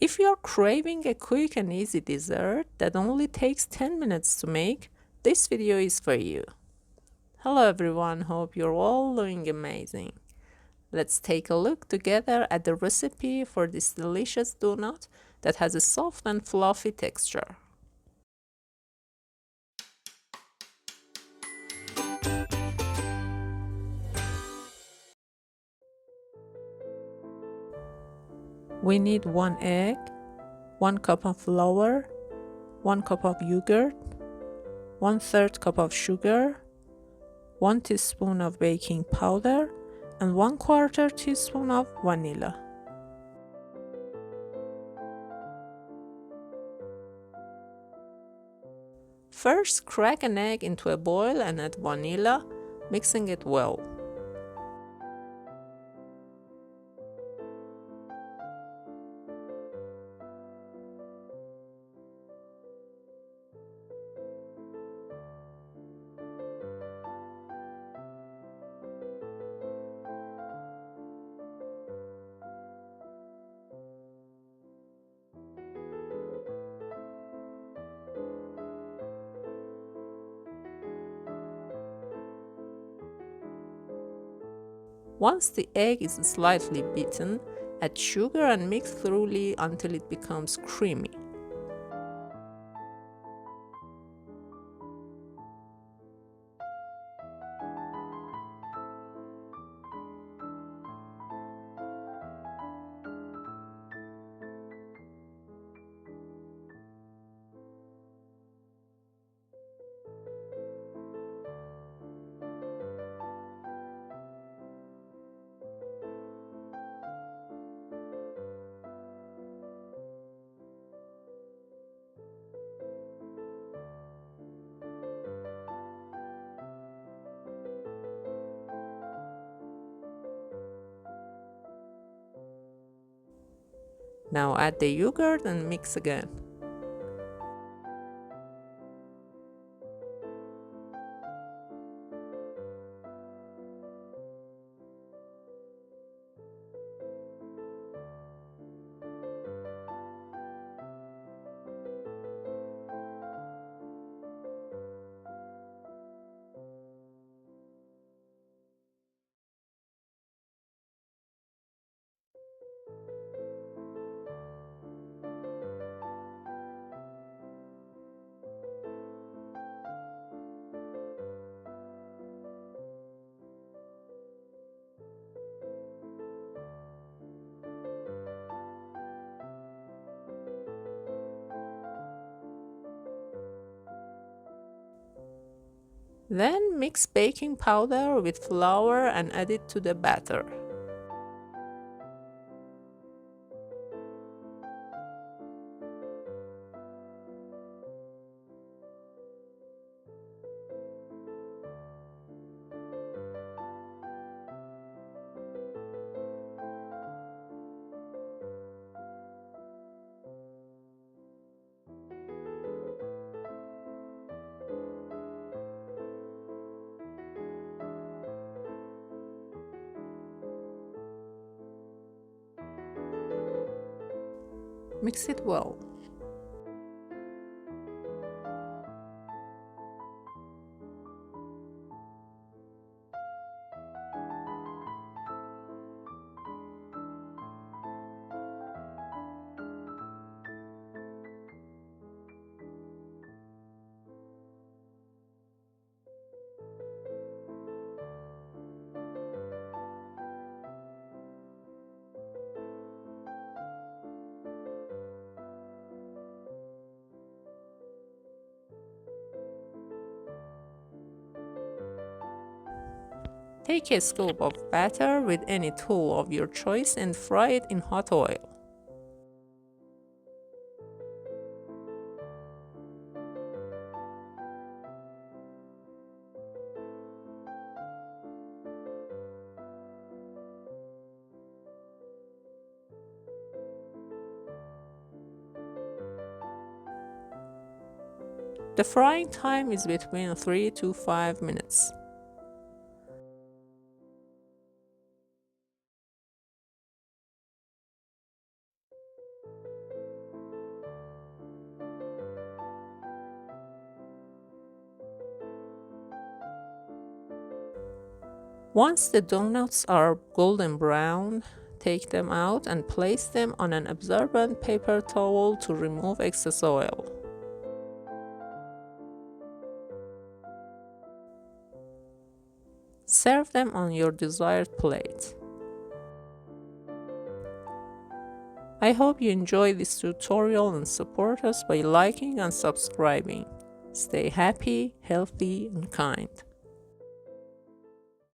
If you're craving a quick and easy dessert that only takes 10 minutes to make, this video is for you. Hello everyone, hope you're all doing amazing. Let's take a look together at the recipe for this delicious donut that has a soft and fluffy texture. We need 1 egg, 1 cup of flour, 1 cup of yogurt, 1/3 cup of sugar, 1 teaspoon of baking powder, and 1/4 teaspoon of vanilla. First, crack an egg into a bowl and add vanilla, mixing it well. Once the egg is slightly beaten, add sugar and mix thoroughly until it becomes creamy. Now add the yogurt and mix again. Then mix baking powder with flour and add it to the batter. Mix it well. Take a scoop of batter with any tool of your choice and fry it in hot oil. The frying time is between 3 to 5 minutes. Once the donuts are golden brown, take them out and place them on an absorbent paper towel to remove excess oil. Serve them on your desired plate. I hope you enjoy this tutorial and support us by liking and subscribing. Stay happy, healthy, and kind.